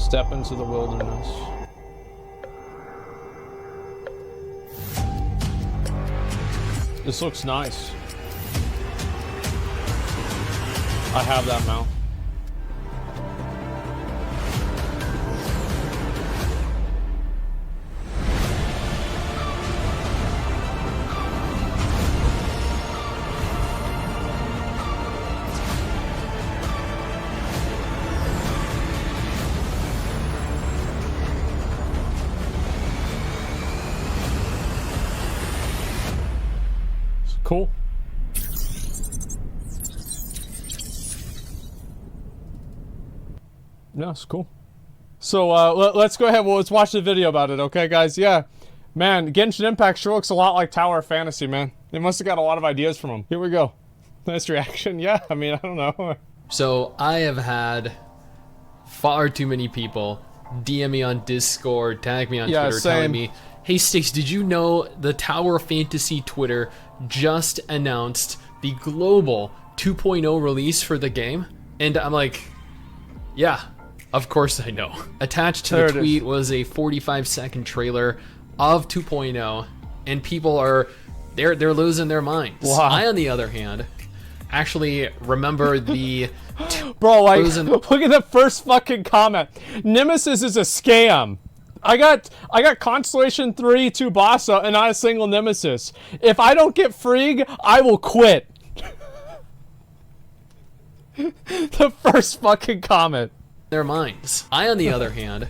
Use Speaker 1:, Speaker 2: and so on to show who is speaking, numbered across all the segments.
Speaker 1: Step into the wilderness. This looks nice. I have that mount. Cool. Yeah, it's cool. So let's go ahead. Well, let's watch the video about it, okay, guys? Yeah, man, Genshin Impact sure looks a lot like Tower of Fantasy, man. They must have got a lot of ideas from them. Here we go. Nice reaction. Yeah, I mean, I don't know.
Speaker 2: So I have had far too many people DM me on Discord, tag me on Twitter, telling me, "Hey Sticks, did you know the Tower of Fantasy Twitter just announced the global 2.0 release for the game?" And I'm like, yeah, of course I know. Attached to the tweet was a 45-second trailer of 2.0, and people are, they're losing their minds. Wow. I, on the other hand, actually remember the
Speaker 1: bro, like, look at the first fucking comment. Nemesis is a scam. I got Constellation 3 Tsubasa and not a single Nemesis. If I don't get Frigg, I will quit. The first fucking comment.
Speaker 2: Their minds. I, on the other hand,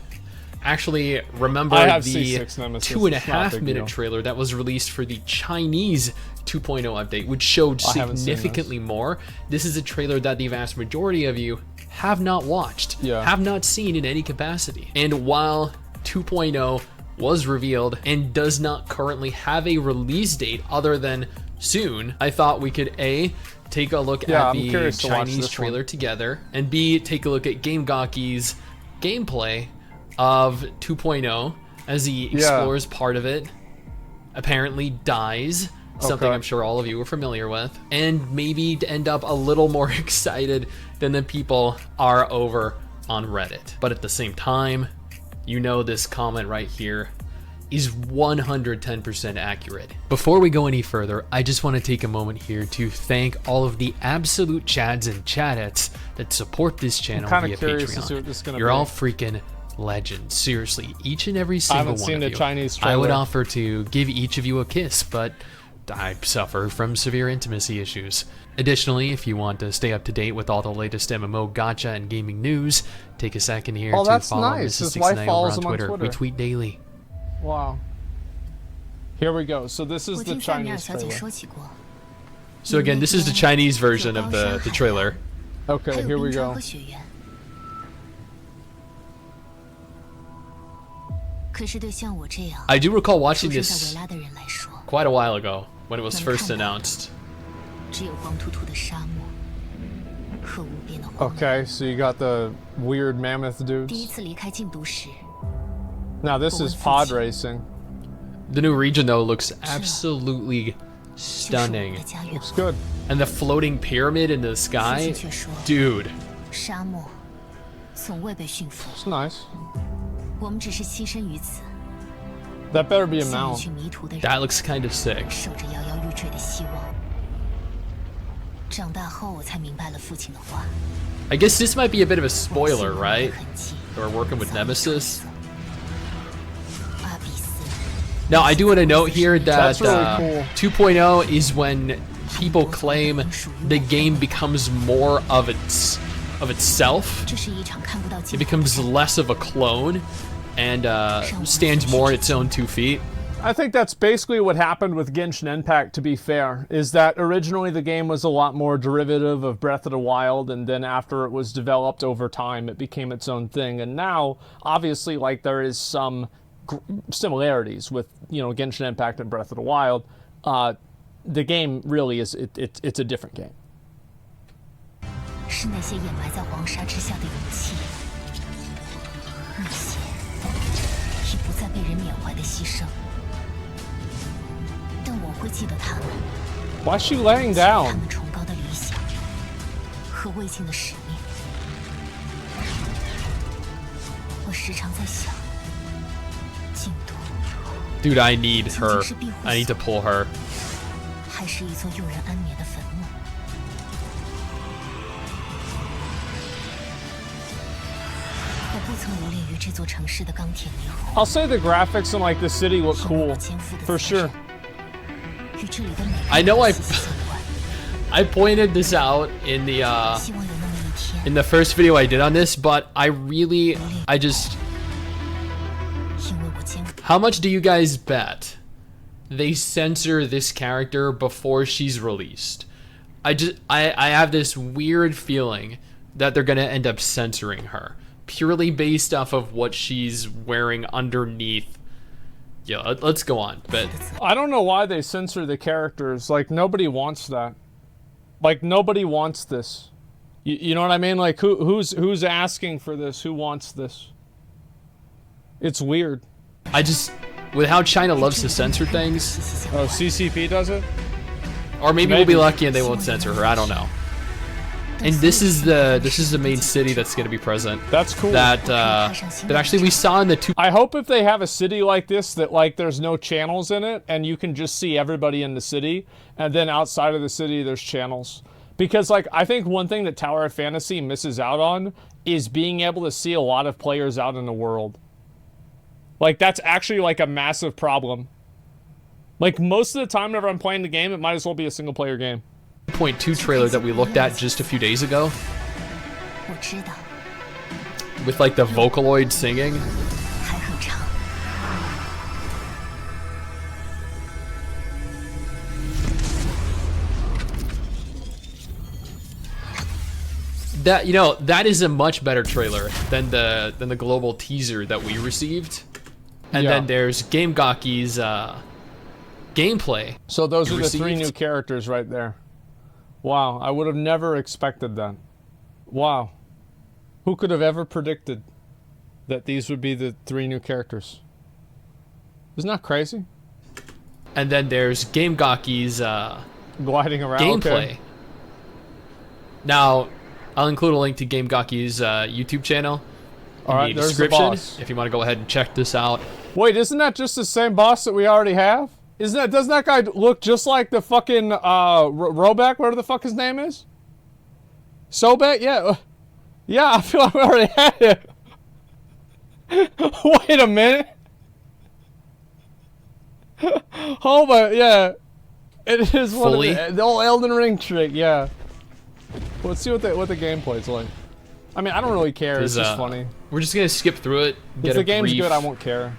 Speaker 2: actually remember the 2.5 minute trailer that was released for the Chinese 2.0 update, which showed significantly more. This is a trailer that the vast majority of you have not watched, have not seen in any capacity. And while 2.0 was revealed and does not currently have a release date other than soon, I thought we could A, take a look at the Chinese trailer together, and B, take a look at GameGaki's gameplay of 2.0 as he explores part of it, apparently dies, something I'm sure all of you are familiar with, and maybe to end up a little more excited than the people are over on Reddit. But at the same time, you know this comment right here is 110% accurate. Before we go any further, I just want to take a moment here to thank all of the absolute chads and chadettes that support this channel via Patreon. You're all freaking legends. Seriously, each and every single one of you. I would offer to give each of you a kiss, but I suffer from severe intimacy issues. Additionally, if you want to stay up to date with all the latest MMO gacha and gaming news, take a second here to follow Mrs. 69 over on Twitter. We tweet daily.
Speaker 1: Wow. Here we go. So this is the Chinese trailer.
Speaker 2: So again, this is the Chinese version of the trailer.
Speaker 1: Okay, here we go.
Speaker 2: I do recall watching this quite a while ago when it was first announced.
Speaker 1: Okay, so you got the weird mammoth dudes. Now this is pod racing.
Speaker 2: The new region though looks absolutely stunning.
Speaker 1: Looks good.
Speaker 2: And the floating pyramid in the sky, dude.
Speaker 1: It's nice. That better be a mount.
Speaker 2: That looks kind of sick. I guess this might be a bit of a spoiler, right? We're working with Nemesis. Now, I do want to note here that really cool. 2.0 is when people claim the game becomes more of itself. It becomes less of a clone and stands more on its own 2 feet.
Speaker 1: I think that's basically what happened with Genshin Impact, to be fair, is that originally the game was a lot more derivative of Breath of the Wild, and then after it was developed over time, it became its own thing. And now, obviously, like, there is some similarities with, you know, Genshin Impact and Breath of the Wild. The game really is, it's a different game. Why is she laying down?
Speaker 2: Dude, I need her. I need to pull her.
Speaker 1: I'll say the graphics in like the city look cool, for sure.
Speaker 2: I know I pointed this out in the first video I did on this, but I just how much do you guys bet they censor this character before she's released? I have this weird feeling that they're gonna end up censoring her purely based off of what she's wearing underneath. Yeah, let's go on. But
Speaker 1: I don't know why they censor the characters. Like, nobody wants that. Like, nobody wants this. You know what I mean? Like, who's asking for this? Who wants this? It's weird.
Speaker 2: With how China loves to censor things.
Speaker 1: Oh, CCP does it?
Speaker 2: Or maybe we'll be lucky and they won't censor her. I don't know. And this is the main city that's going to be present.
Speaker 1: That's cool.
Speaker 2: That actually we saw in the two.
Speaker 1: I hope if they have a city like this that like there's no channels in it and you can just see everybody in the city, and then outside of the city there's channels. Because like I think one thing that Tower of Fantasy misses out on is being able to see a lot of players out in the world. Like that's actually like a massive problem. Like most of the time whenever I'm playing the game, it might as well be a single player game.
Speaker 2: 2.2 trailer that we looked at just a few days ago with like the Vocaloid singing. That, you know, that is a much better trailer than the global teaser that we received. And then there's GameGaki's gameplay.
Speaker 1: So those are the 3 new characters right there. Wow, I would have never expected that. Wow. Who could have ever predicted that these would be the 3 new characters? Isn't that crazy?
Speaker 2: And then there's GameGaki's
Speaker 1: gliding around
Speaker 2: gameplay.
Speaker 1: Okay.
Speaker 2: Now, I'll include a link to GameGaki's YouTube channel in the description if you want to go ahead and check this out.
Speaker 1: Wait, isn't that just the same boss that we already have? Doesn't that guy look just like the fucking Roback, whatever the fuck his name is? Sobek? Yeah. Yeah, I feel like we already had it. Wait a minute. Hold on, yeah. It is one of the old Elden Ring trick, yeah. Let's see what the gameplay's like. I mean, I don't really care, it's just funny.
Speaker 2: We're just gonna skip through it.
Speaker 1: If the game's good, I won't care.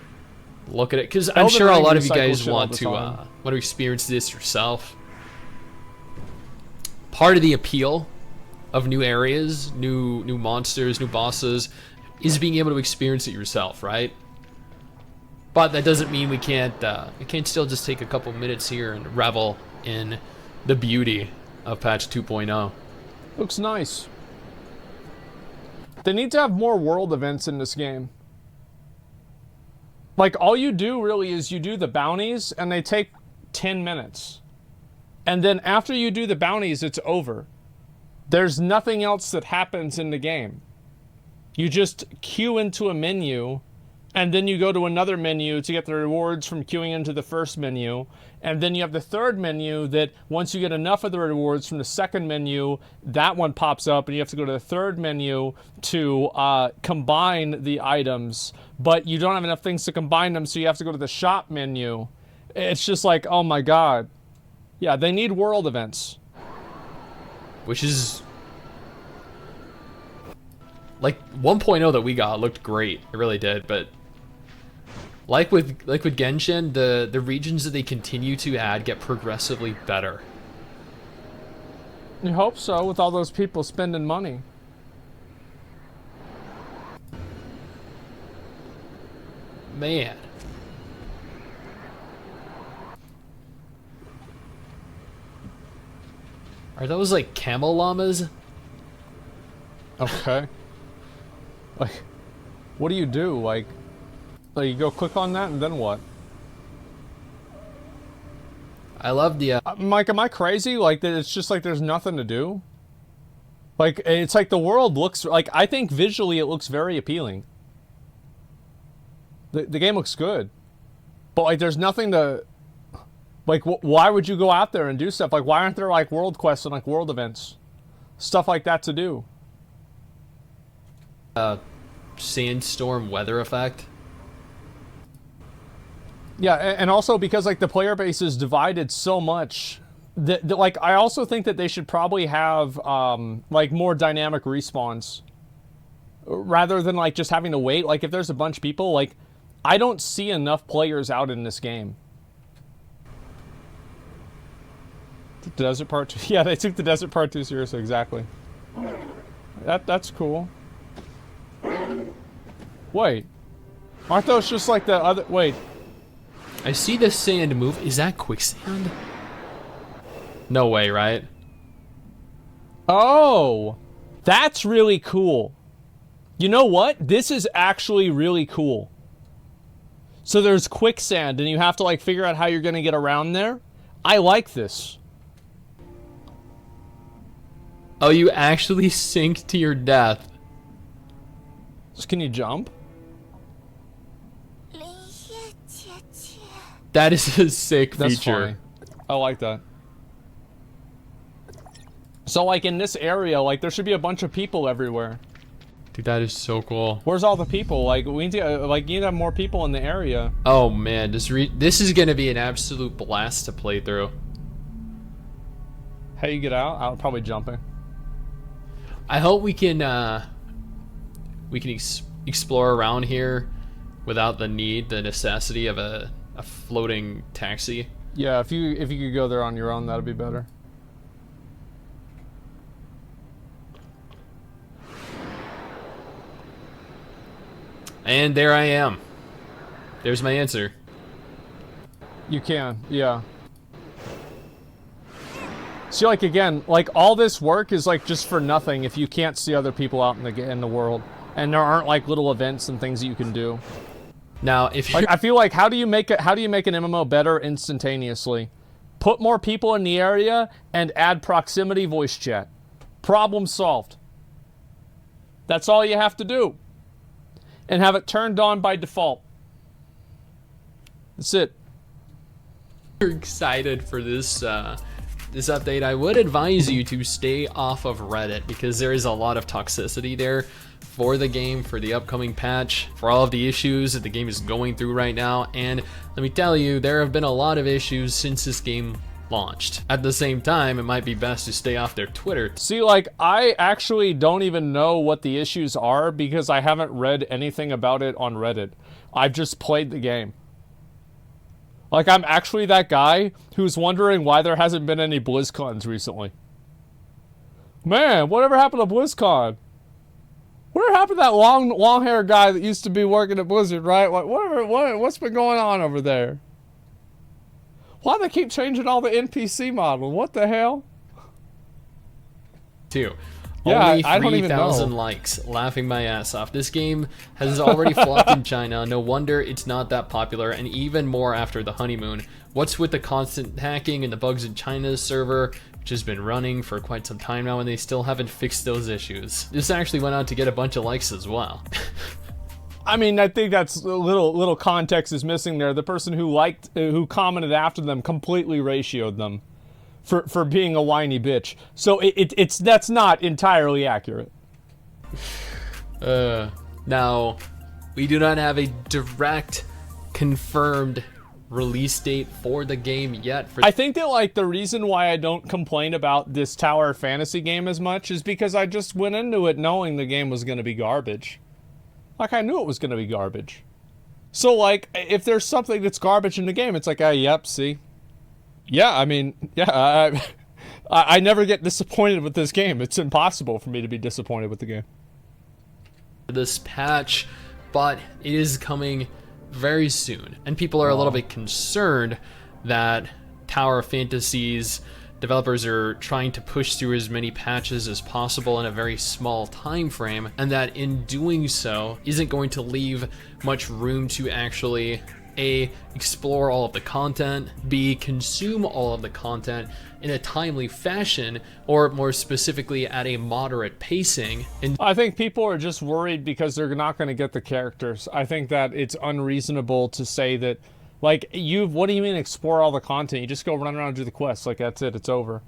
Speaker 2: Look at it, because I'm sure a lot of you guys want to experience this yourself. Part of the appeal of new areas, new monsters, new bosses, is being able to experience it yourself, right? But that doesn't mean we can't still just take a couple minutes here and revel in the beauty of patch 2.0.
Speaker 1: Looks nice. They need to have more world events in this game. Like, all you do really is you do the bounties, and they take 10 minutes. And then after you do the bounties, it's over. There's nothing else that happens in the game. You just queue into a menu, and then you go to another menu to get the rewards from queuing into the first menu. And then you have the third menu that once you get enough of the rewards from the second menu, that one pops up and you have to go to the third menu to combine the items. But you don't have enough things to combine them, so you have to go to the shop menu. It's just like, oh my god. Yeah, they need world events.
Speaker 2: Which is... like, 1.0 that we got looked great. It really did, but... Like with Genshin, the regions that they continue to add get progressively better.
Speaker 1: You hope so, with all those people spending money.
Speaker 2: Man. Are those like camel llamas?
Speaker 1: Okay. Like, what do you do? Like you go click on that and then what?
Speaker 2: I love the...
Speaker 1: Mike, am I crazy? Like, that it's just like there's nothing to do? Like, it's like the world looks... Like, I think visually it looks very appealing. The game looks good. But, like, there's nothing to... Like, why would you go out there and do stuff? Like, why aren't there, like, world quests and, like, world events? Stuff like that to do.
Speaker 2: Sandstorm weather effect.
Speaker 1: Yeah, and also because, like, the player base is divided so much that like, I also think that they should probably have, like, more dynamic respawns rather than, like, just having to wait. Like, if there's a bunch of people, like, I don't see enough players out in this game. The Desert Part 2. Yeah, they took the Desert Part 2 seriously, exactly. That's cool. Wait. Aren't those just like the other... Wait.
Speaker 2: I see the sand move. Is that quicksand? No way, right?
Speaker 1: Oh! That's really cool. You know what? This is actually really cool. So there's quicksand, and you have to, like, figure out how you're gonna get around there. I like this.
Speaker 2: Oh, you actually sink to your death.
Speaker 1: Can you jump?
Speaker 2: That is a sick
Speaker 1: That's
Speaker 2: feature.
Speaker 1: Funny. I like that. So, like, in this area, like, there should be a bunch of people everywhere.
Speaker 2: Dude, that is so cool.
Speaker 1: Where's all the people? Like, we need to, like, you need to have more people in the area.
Speaker 2: Oh, man. This is gonna be an absolute blast to play through.
Speaker 1: How you get out? I'll probably jumping.
Speaker 2: I hope we can explore around here without the necessity of a floating taxi.
Speaker 1: Yeah, if you could go there on your own, that'd be better.
Speaker 2: And there I am. There's my answer.
Speaker 1: You can, yeah. See, like, again, like, all this work is, like, just for nothing if you can't see other people out in the world, and there aren't, like, little events and things that you can do.
Speaker 2: Now, if
Speaker 1: like, I feel like, how do you make an MMO better instantaneously? Put more people in the area and add proximity voice chat. Problem solved. That's all you have to do. And have it turned on by default. That's it.
Speaker 2: You're excited for this this update, I would advise you to stay off of Reddit because there is a lot of toxicity there for the game, for the upcoming patch, for all of the issues that the game is going through right now. And let me tell you, there have been a lot of issues since this game launched. At the same time, it might be best to stay off their Twitter.
Speaker 1: See, like, I actually don't even know what the issues are because I haven't read anything about it on Reddit. I've just played the game. Like, I'm actually that guy who's wondering why there hasn't been any BlizzCons recently. Man, whatever happened to BlizzCon? Whatever happened to that long-haired guy that used to be working at Blizzard, right? Like, what's been going on over there? Why do they keep changing all the NPC models? What the hell?
Speaker 2: Yeah, only 3,000 likes, laughing my ass off. This game has already flopped in China. No wonder it's not that popular, and even more after the honeymoon. What's with the constant hacking and the bugs in China's server, which has been running for quite some time now, and they still haven't fixed those issues? This actually went on to get a bunch of likes as well.
Speaker 1: I mean, I think that's a little context is missing there. The person who commented after them completely ratioed them for being a whiny bitch. So that's not entirely accurate.
Speaker 2: Now, we do not have a direct confirmed release date for the game yet.
Speaker 1: I think that, like, the reason why I don't complain about this Tower of Fantasy game as much is because I just went into it knowing the game was going to be garbage. Like, I knew it was going to be garbage. So, like, if there's something that's garbage in the game, it's like, yep, see. Yeah, I mean, yeah, I never get disappointed with this game. It's impossible for me to be disappointed with the game.
Speaker 2: This patch, but it is coming very soon. And people are a little bit concerned that Tower of Fantasy's developers are trying to push through as many patches as possible in a very small time frame, and that in doing so isn't going to leave much room to actually A, explore all of the content, B, consume all of the content in a timely fashion, or more specifically at a moderate pacing. And
Speaker 1: I think people are just worried because they're not going to get the characters. I think that it's unreasonable to say that, like, what do you mean explore all the content? You just go run around and do the quests. Like, that's it. It's over.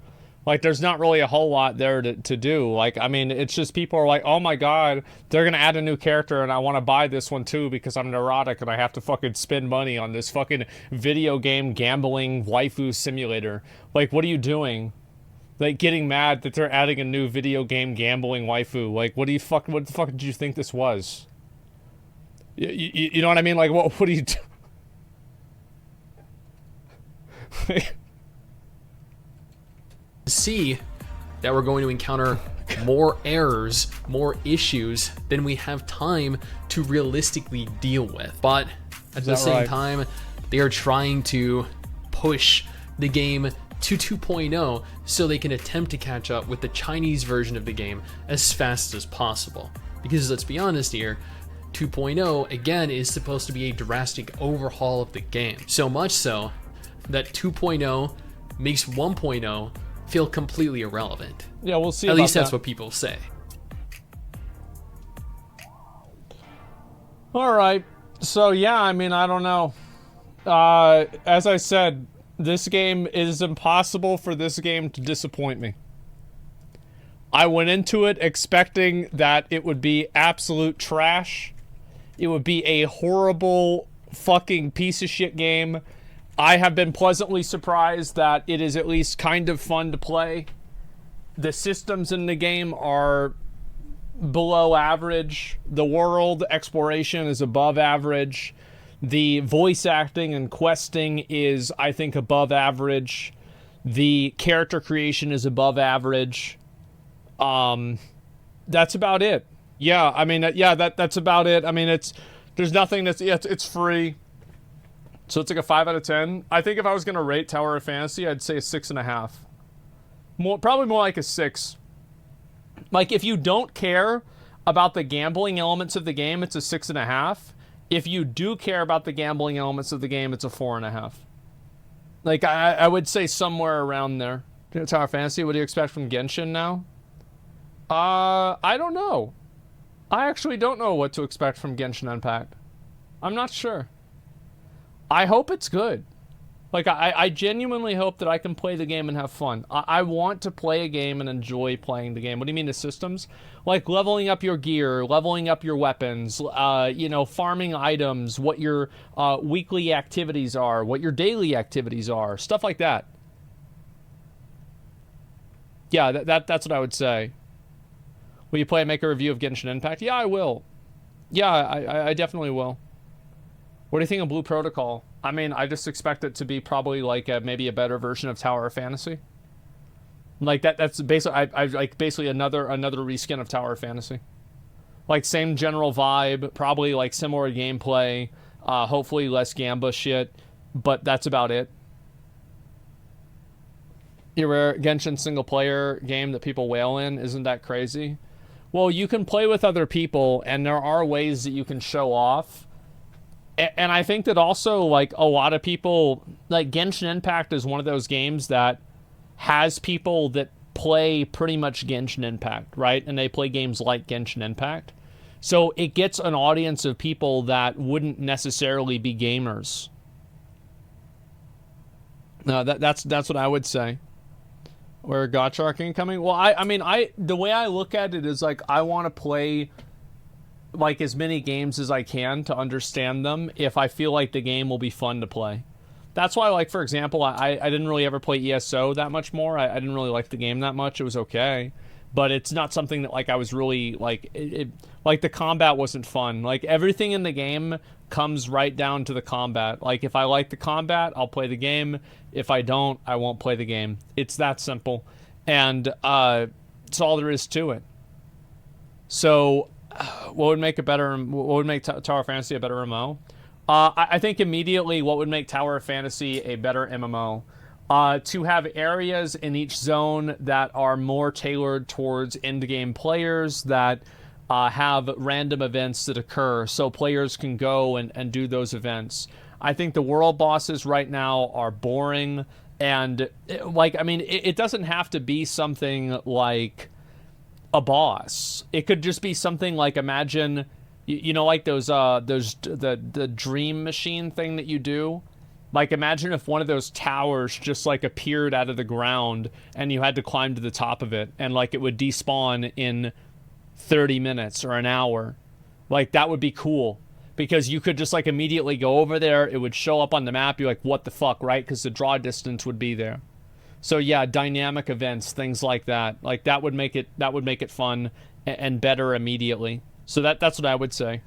Speaker 1: Like, there's not really a whole lot there to do. Like, I mean, it's just people are like, oh my god, they're gonna add a new character and I want to buy this one too because I'm neurotic and I have to fucking spend money on this fucking video game gambling waifu simulator. Like, what are you doing? Like, getting mad that they're adding a new video game gambling waifu. Like, what the fuck did you think this was? You know what I mean? Like, what are you doing?
Speaker 2: See that we're going to encounter more errors, more issues than we have time to realistically deal with. But at the same time, they are trying to push the game to 2.0 so they can attempt to catch up with the Chinese version of the game as fast as possible. Because let's be honest here, 2.0 again is supposed to be a drastic overhaul of the game. So much so that 2.0 makes 1.0 feel completely irrelevant.
Speaker 1: Yeah, we'll see.
Speaker 2: At least that's what people say.
Speaker 1: All right. So yeah, I mean, I don't know. As I said, this game, it is impossible for this game to disappoint me. I went into it expecting that it would be absolute trash. It would be a horrible fucking piece of shit game. I have been pleasantly surprised that it is at least kind of fun to play. The systems in the game are below average. The world exploration is above average. The voice acting and questing is, I think, above average. The character creation is above average. That's about it. Yeah, I mean, yeah, that's about it. I mean, there's nothing it's free. So it's like a 5 out of 10. I think if I was going to rate Tower of Fantasy, I'd say a 6.5. Probably more like a 6. Like, if you don't care about the gambling elements of the game, it's a 6.5. If you do care about the gambling elements of the game, it's a 4.5. Like, I would say somewhere around there. Tower of Fantasy, what do you expect from Genshin now? I don't know. I actually don't know what to expect from Genshin Impact. I'm not sure. I hope it's good. Like, I genuinely hope that I can play the game and have fun. I want to play a game and enjoy playing the game. What do you mean the systems? Like leveling up your gear, leveling up your weapons, you know, farming items, what your weekly activities are, what your daily activities are, stuff like that. Yeah, that's what I would say. Will you play and make a review of Genshin Impact? Yeah, I will. Yeah, I definitely will. What do you think of Blue Protocol? I mean, I just expect it to be probably like maybe a better version of Tower of Fantasy. Like that's basically I like basically another reskin of Tower of Fantasy. Like same general vibe, probably like similar gameplay, hopefully less Gamba shit, but that's about it. Your Genshin single player game that people wail in, isn't that crazy? Well, you can play with other people and there are ways that you can show off. And I think that also, like, a lot of people, like, Genshin Impact is one of those games that has people that play pretty much Genshin Impact, right? And they play games like Genshin Impact. So it gets an audience of people that wouldn't necessarily be gamers. No, that's what I would say. Where Gotchark incoming? Well, I mean, the way I look at it is, like, I want to play like as many games as I can to understand them if I feel like the game will be fun to play. That's why, like, for example, I didn't really ever play ESO that much more. I didn't really like the game that much. It was okay. But it's not something that, like, I was really, like, like, the combat wasn't fun. Like, everything in the game comes right down to the combat. Like, if I like the combat, I'll play the game. If I don't, I won't play the game. It's that simple. And it's all there is to it. So what would make Tower of Fantasy a better MMO? I think immediately what would make Tower of Fantasy a better MMO, to have areas in each zone that are more tailored towards end-game players, that have random events that occur so players can go and do those events. I think the world bosses right now are boring, and like, I mean, it doesn't have to be something like a boss. It could just be something like, imagine, you know, like those the dream machine thing that you do. Like, imagine if one of those towers just, like, appeared out of the ground and you had to climb to the top of it, and, like, it would despawn in 30 minutes or an hour. Like, that would be cool. Because you could just, like, immediately go over there, it would show up on the map, you're like, what the fuck, right? Because the draw distance would be there. So, yeah, dynamic events, things like that. Like, that would make it fun and better immediately. So that's what I would say.